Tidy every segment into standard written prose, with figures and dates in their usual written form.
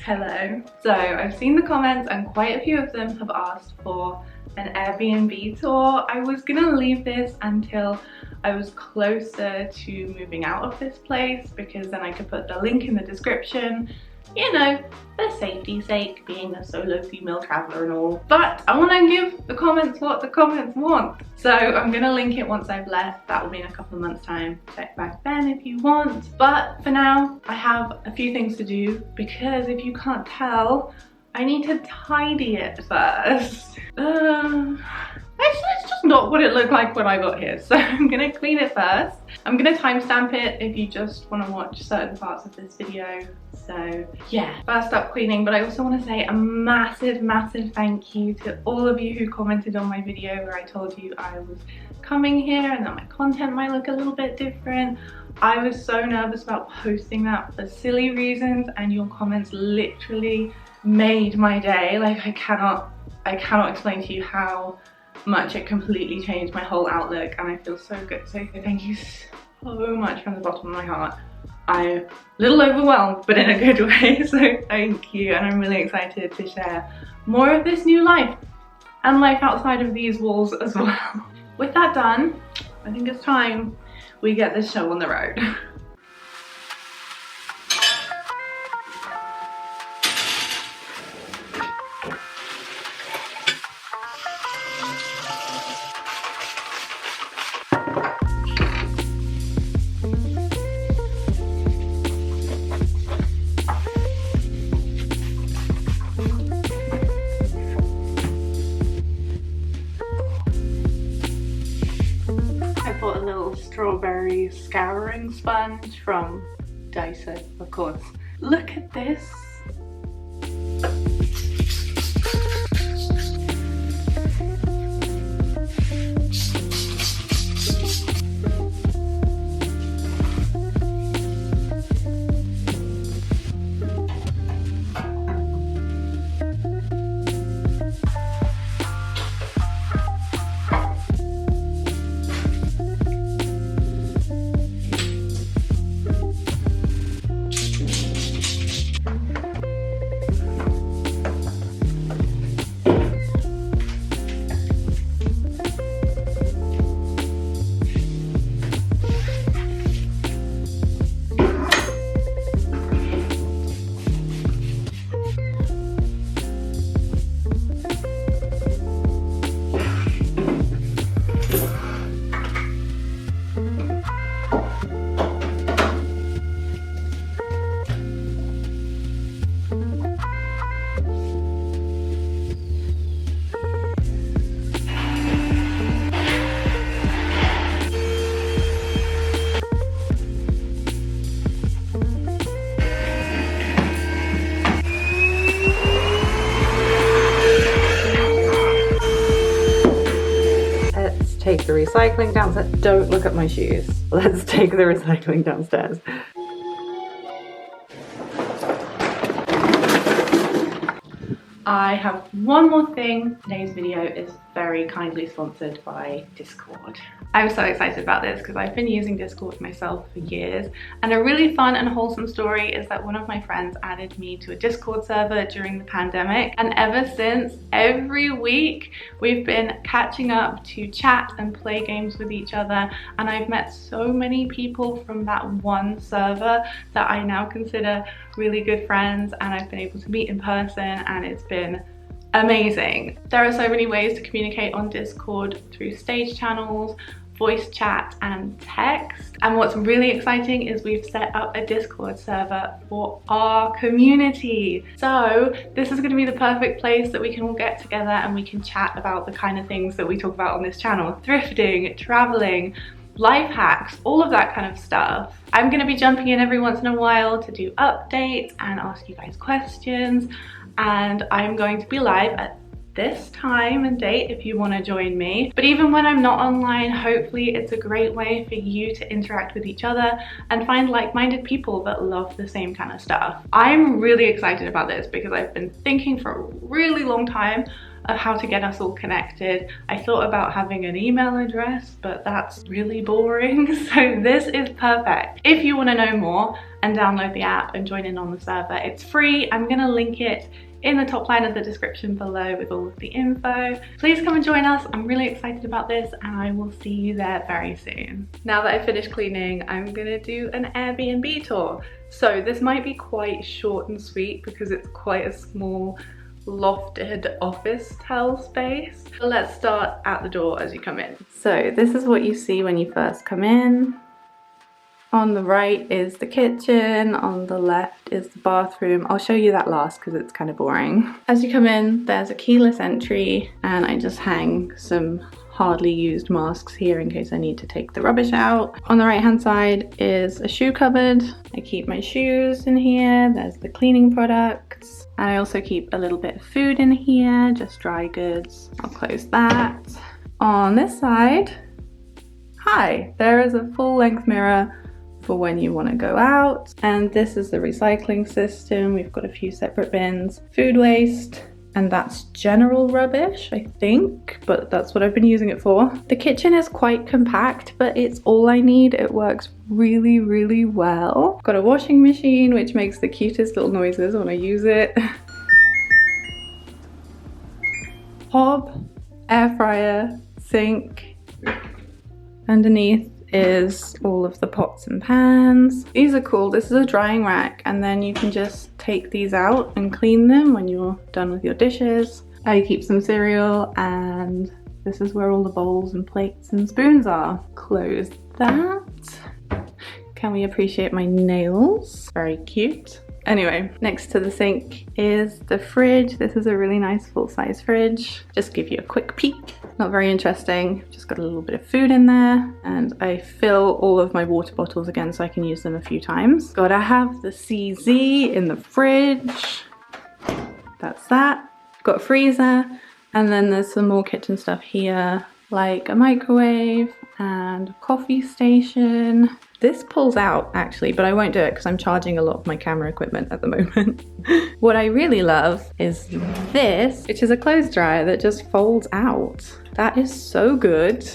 Hello. So I've seen the comments and quite a few of them have asked for an Airbnb tour. I was gonna leave this until I was closer to moving out of this place because then I could put the link in the description, you know, for safety's sake, being a solo female traveler and all. But I want to give the comments what the comments want. So I'm going to link it once I've left. That will be in a couple of months time. Check back then if you want. But for now, I have a few things to do because if you can't tell, I need to tidy it first. Actually, it's just not what it looked like when I got here. So I'm gonna clean it first. I'm gonna timestamp it if you just wanna watch certain parts of this video. So yeah, first up cleaning, but I also wanna say a massive, massive thank you to all of you who commented on my video where I told you I was coming here and that my content might look a little bit different. I was so nervous about posting that for silly reasons and your comments literally made my day. Like I cannot explain to you how much it completely changed my whole outlook and I feel so good. So thank you so much from the bottom of my heart. I'm a little overwhelmed, but in a good way, so thank you. And I'm really excited to share more of this new life and life outside of these walls as well. With that done, I think it's time we get this show on the road. Strawberry scouring sponge from Dyson, of course. Look at this. Take the recycling downstairs. Don't look at my shoes. Let's take the recycling downstairs. I have one more thing. Today's video is very kindly sponsored by Discord. I'm so excited about this because I've been using Discord myself for years, and a really fun and wholesome story is that one of my friends added me to a Discord server during the pandemic, and ever since, every week we've been catching up to chat and play games with each other, and I've met so many people from that one server that I now consider really good friends, and I've been able to meet in person, and it's been amazing. There are so many ways to communicate on Discord through stage channels, voice chat and text. And what's really exciting is we've set up a Discord server for our community. So this is going to be the perfect place that we can all get together and we can chat about the kind of things that we talk about on this channel: thrifting, traveling, life hacks, all of that kind of stuff. I'm going to be jumping in every once in a while to do updates and ask you guys questions, and I'm going to be live at this time and date if you want to join me. But even when I'm not online, hopefully it's a great way for you to interact with each other and find like-minded people that love the same kind of stuff. I'm really excited about this because I've been thinking for a really long time of how to get us all connected. I thought about having an email address, but that's really boring. So this is perfect. If you want to know more and download the app and join in on the server, it's free. I'm going to link it in the top line of the description below with all of the info. Please come and join us. I'm really excited about this and I will see you there very soon. Now that I finished cleaning, I'm gonna do an Airbnb tour. So this might be quite short and sweet because it's quite a small lofted officetel space. So let's start at the door as you come in. So this is what you see when you first come in. On the right is the kitchen, on the left is the bathroom. I'll show you that last because it's kind of boring. As you come in, there's a keyless entry and I just hang some hardly used masks here in case I need to take the rubbish out. On the right hand side is a shoe cupboard. I keep my shoes in here. There's the cleaning products. And I also keep a little bit of food in here, just dry goods. I'll close that. On this side, hi, there is a full length mirror for when you want to go out. And this is the recycling system. We've got a few separate bins. Food waste, and that's general rubbish, I think, but that's what I've been using it for. The kitchen is quite compact, but it's all I need. It works really, really well. Got a washing machine, which makes the cutest little noises when I use it. Hob, air fryer, sink. Underneath is all of the pots and pans. These are cool. This is a drying rack and then you can just take these out and clean them when you're done with your dishes. I keep some cereal and this is where all the bowls and plates and spoons are. Close that. Can we appreciate my nails? Very cute. Anyway, next to the sink is the fridge. This is a really nice full-size fridge. Just give you a quick peek. Not very interesting. Just got a little bit of food in there and I fill all of my water bottles again so I can use them a few times. Gotta have the CZ in the fridge. That's that. Got a freezer and then there's some more kitchen stuff here, like a microwave and a coffee station. This pulls out actually, but I won't do it because I'm charging a lot of my camera equipment at the moment. What I really love is this, which is a clothes dryer that just folds out. That is so good.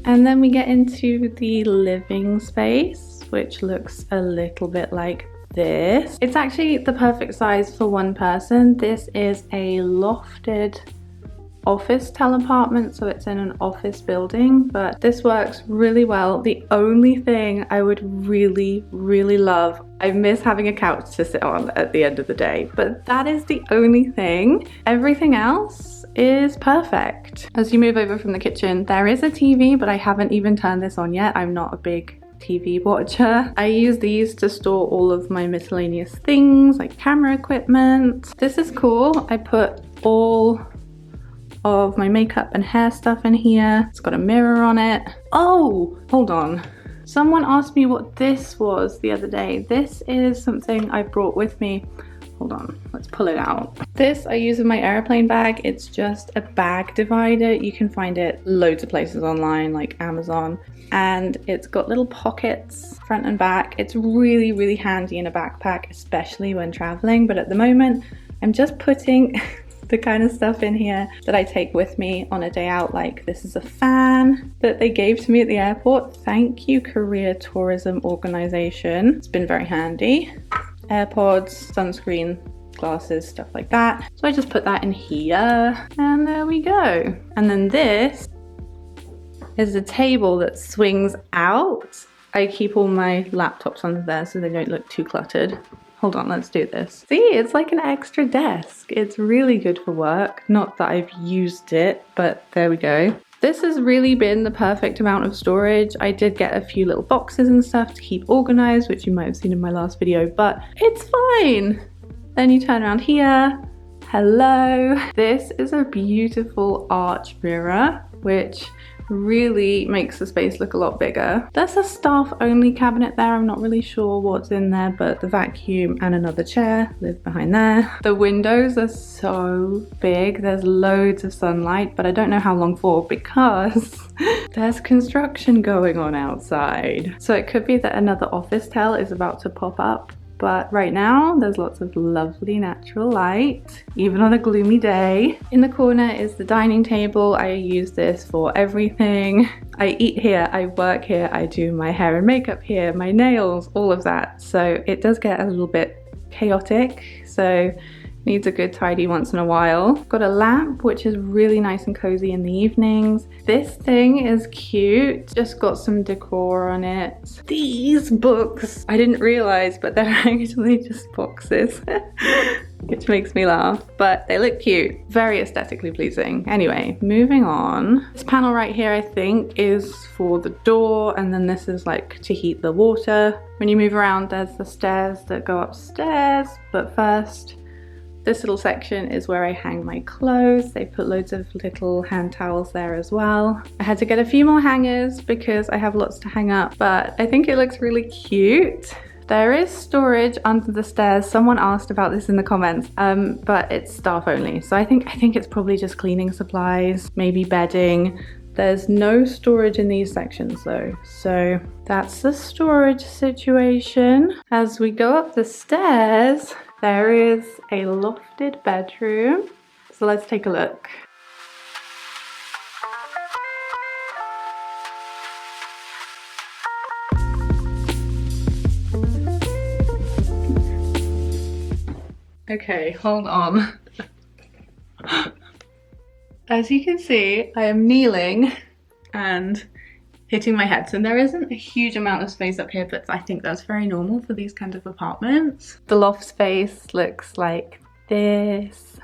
And then we get into the living space, which looks a little bit like this. It's actually the perfect size for one person. This is a lofted officetel apartment, so it's in an office building, but this works really well. The only thing I would really, really love, I miss having a couch to sit on at the end of the day, but that is the only thing. Everything else is perfect. As you move over from the kitchen, there is a TV, but I haven't even turned this on yet. I'm not a big TV watcher. I use these to store all of my miscellaneous things like camera equipment. This is cool. I put all of my makeup and hair stuff in here. It's got a mirror on it. Oh, hold on. Someone asked me what this was the other day. This is something I brought with me. Hold on, let's pull it out. This I use in my airplane bag. It's just a bag divider. You can find it loads of places online like Amazon. And it's got little pockets front and back. It's really, really handy in a backpack, especially when traveling. But at the moment, I'm just putting the kind of stuff in here that I take with me on a day out. Like this is a fan that they gave to me at the airport. Thank you, Korea Tourism Organization. It's been very handy. AirPods, sunscreen, glasses, stuff like that. So I just put that in here and there we go. And then this is a table that swings out. I keep all my laptops under there so they don't look too cluttered. Hold on, let's do this. See, it's like an extra desk. It's really good for work. Not that I've used it, but there we go. This has really been the perfect amount of storage. I did get a few little boxes and stuff to keep organized, which you might have seen in my last video, but it's fine. Then you turn around here. Hello. This is a beautiful arch mirror, which really makes the space look a lot bigger. There's a staff only cabinet there. I'm not really sure what's in there, but the vacuum and another chair live behind there. The windows are so big. There's loads of sunlight, but I don't know how long for because there's construction going on outside. So it could be that another officetel is about to pop up. But right now, there's lots of lovely natural light, even on a gloomy day. In the corner is the dining table. I use this for everything. I eat here, I work here, I do my hair and makeup here, my nails, all of that. So it does get a little bit chaotic. So needs a good tidy once in a while. Got a lamp, which is really nice and cozy in the evenings. This thing is cute. Just got some decor on it. These books, I didn't realize, but they're actually just boxes, which makes me laugh, but they look cute. Very aesthetically pleasing. Anyway, moving on. This panel right here, I think, is for the door, and then this is like to heat the water. When you move around, there's the stairs that go upstairs, but first, this little section is where I hang my clothes. They put loads of little hand towels there as well. I had to get a few more hangers because I have lots to hang up, but I think it looks really cute. There is storage under the stairs. Someone asked about this in the comments, but it's staff only. So I think it's probably just cleaning supplies, maybe bedding. There's no storage in these sections though. So that's the storage situation. As we go up the stairs, there is a lofted bedroom. So let's take a look. Okay, hold on. As you can see, I am kneeling and hitting my head. So there isn't a huge amount of space up here, but I think that's very normal for these kind of apartments. The loft space looks like this.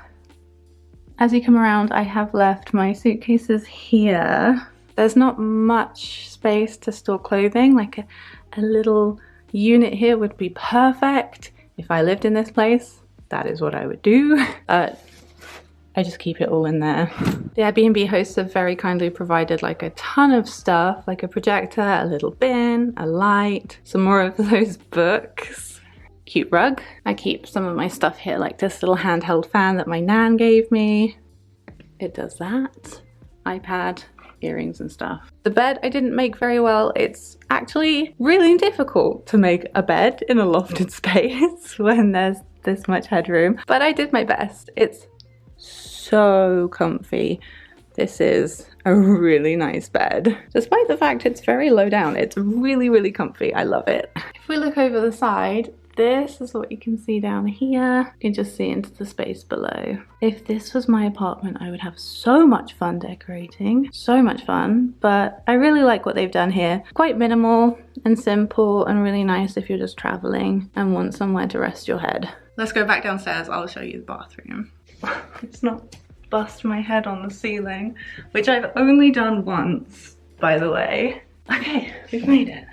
As you come around, I have left my suitcases here. There's not much space to store clothing. Like a little unit here would be perfect. If I lived in this place, that is what I would do. I just keep it all in there. The Airbnb hosts have very kindly provided like a ton of stuff, like a projector, a little bin, a light, some more of those books. Cute rug. I keep some of my stuff here, like this little handheld fan that my nan gave me. It does that. iPad, earrings and stuff. The bed I didn't make very well. It's actually really difficult to make a bed in a lofted space when there's this much headroom, but I did my best. It's so comfy. This is a really nice bed. Despite the fact it's very low down, it's really, really comfy. I love it. If we look over the side, this is what you can see down here. You can just see into the space below. If this was my apartment, I would have so much fun decorating. So much fun, but I really like what they've done here. Quite minimal and simple and really nice if you're just traveling and want somewhere to rest your head. Let's go back downstairs. I'll show you the bathroom. It's not bust my head on the ceiling, which I've only done once, by the way. Okay, we've made it.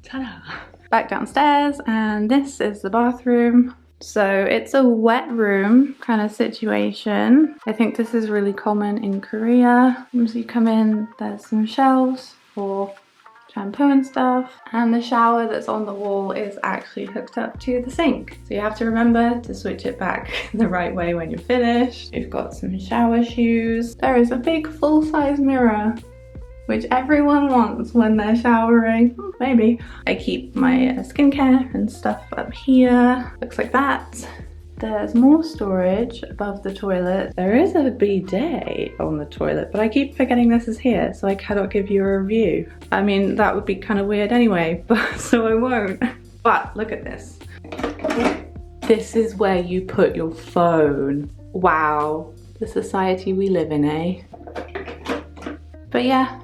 Ta-da! Back downstairs, and this is the bathroom. So it's a wet room kind of situation. I think this is really common in Korea. As you come in, there's some shelves for shampoo and stuff, and the shower that's on the wall is actually hooked up to the sink. So you have to remember to switch it back the right way when you're finished. You've got some shower shoes. There is a big full-size mirror, which everyone wants when they're showering. Maybe. I keep my skincare and stuff up here. Looks like that. There's more storage above the toilet. There is a bidet on the toilet, but I keep forgetting this is here, so I cannot give you a review. I mean, that would be kind of weird anyway, but so I won't. But look at this. This is where you put your phone. Wow, the society we live in, eh? But yeah,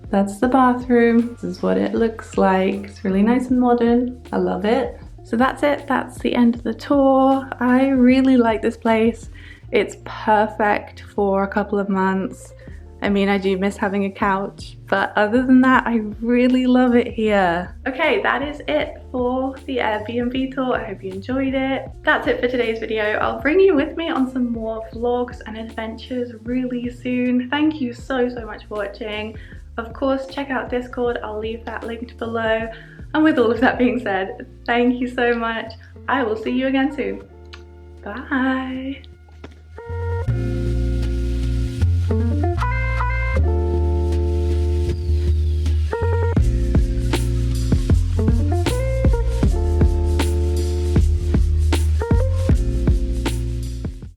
that's the bathroom. This is what it looks like. It's really nice and modern. I love it. So that's it, that's the end of the tour. I really like this place. It's perfect for a couple of months. I mean, I do miss having a couch, but other than that, I really love it here. Okay, that is it for the Airbnb tour. I hope you enjoyed it. That's it for today's video. I'll bring you with me on some more vlogs and adventures really soon. Thank you so much for watching. Of course, check out Discord. I'll leave that linked below. And with all of that being said, thank you so much. I will see you again soon. Bye.